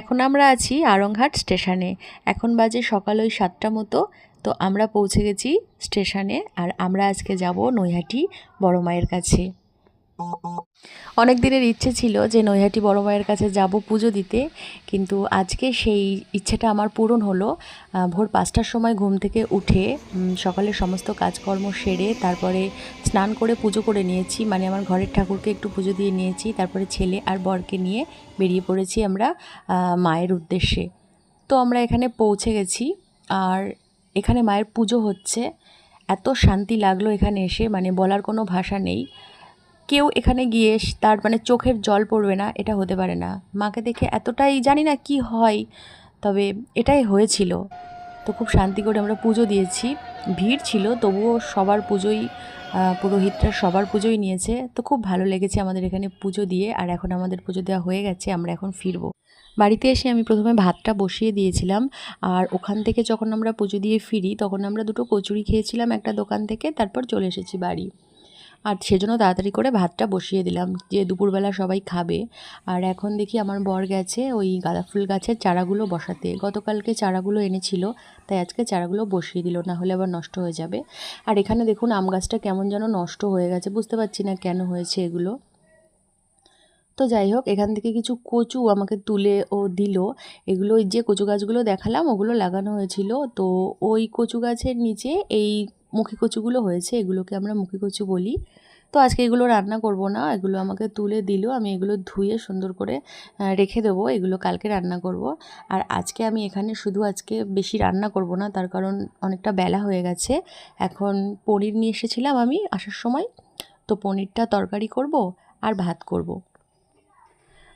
এখন আমরা আছি আড়ংঘাট স্টেশনে। এখন বাজে সকাল ওই 7টা মতো। তো আমরা পৌঁছে গেছি স্টেশনে। আর আমরা আজকে যাব নৈহাটি বড় মায়ের কাছে। অনেক দিনের ইচ্ছে ছিল যে নৈহাটি বড় মায়ের কাছে যাব পুজো দিতে, কিন্তু আজকে সেই ইচ্ছেটা আমার পূরণ হলো। ভোর 5টার সময় ঘুম থেকে উঠে সকালের সমস্ত কাজকর্ম সেরে তারপরে স্নান করে পুজো করে নিয়েছি, মানে আমার ঘরের ঠাকুরকে একটু পুজো দিয়ে নিয়েছি। তারপরে ছেলে আর বরকে নিয়ে বেরিয়ে পড়েছি আমরা মায়ের উদ্দেশ্যে। তো আমরা এখানে পৌঁছে গেছি আর এখানে মায়ের পুজো হচ্ছে। এত শান্তি লাগলো এখানে এসে, মানে বলার কোনো ভাষা নেই। কেউ এখানে গিয়ে তার মানে চোখের জল পড়বে না এটা হতে পারে না। মাকে দেখে এতটাই জানি না কি হয়, তবে এটাই হয়েছিল। তো খুব শান্তি করে আমরা পুজো দিয়েছি। ভিড় ছিল তবুও সবার পুজোই, পুরোহিতরা সবার পুজোই নিয়েছে। তো খুব ভালো লেগেছে আমাদের এখানে পুজো দিয়ে। আর এখন আমাদের পুজো দেওয়া হয়ে গেছে, আমরা এখন ফিরবো। বাড়িতে এসে আমি প্রথমে ভাতটা বসিয়ে দিয়েছিলাম। আর ওখান থেকে যখন আমরা পুজো দিয়ে ফিরি তখন আমরা দুটো কচুরি খেয়েছিলাম একটা দোকান থেকে, তারপর চলে এসেছি বাড়ি। আর সেজন্য তাড়াতাড়ি করে ভাতটা বসিয়ে দিলাম যে দুপুরবেলা সবাই খাবে। আর এখন দেখি আমার বর গেছে ওই গাঁদা ফুল গাছের চারাগুলো বসাতে। গতকালকে চারাগুলো এনেছিল, তাই আজকে চারাগুলো বসিয়ে দিল, না হলে আবার নষ্ট হয়ে যাবে। আর এখানে দেখুন আম গাছটা কেমন যেন নষ্ট হয়ে গেছে, বুঝতে পারছি না কেন হয়েছে এগুলো। তো যাই হোক, এখান থেকে কিছু কচু আমাকে তুলে ও দিল। এগুলো ওই যে কচু গাছগুলো দেখালাম ওগুলো লাগানো হয়েছিল, তো ওই কচু গাছের নিচে এই মুখী কচুগুলো হয়েছে, এগুলোকে আমরা মুখী কচু বলি। তো আজকে এগুলো রান্না করব না, এগুলো আমাকে তুলে দিল, আমি এগুলো ধুয়ে সুন্দর করে রেখে দেবো, এগুলো কালকে রান্না করব। আর আজকে আমি এখানে শুধু আজকে বেশি রান্না করব না, তার কারণ অনেকটা বেলা হয়ে গেছে। এখন পনির নিয়ে এসেছিলাম আমি আসার সময়, তো পনিরটা তরকারি করব আর ভাত করব।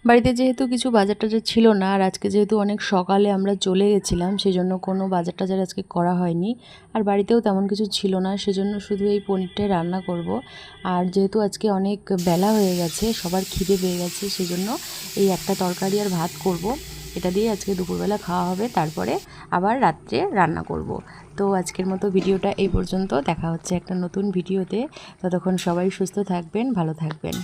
বাড়িতে যেহেতু কিছু বাজার টাজার ছিল না, আর আজকে যেহেতু অনেক সকালে আমরা চলে গেছিলাম সেজন্য কোনো বাজার টাজার আজকে করা হয়নি। আর বাড়িতেও তেমন কিছু ছিল না, সেজন্য শুধু এই পনিরটাই রান্না করব। আর যেহেতু আজকে অনেক বেলা হয়ে গেছে, সবার খিদে পেয়ে গেছে, সেজন্য এই একটা তরকারি আর ভাত করব। এটা দিয়ে আজকে দুপুরবেলা খাওয়া হবে, তারপরে আবার রাত্রে রান্না করব। তো আজকের মতো ভিডিওটা এই পর্যন্ত। দেখা হচ্ছে একটা নতুন ভিডিওতে। ততক্ষণ সবাই সুস্থ থাকবেন, ভালো থাকবেন।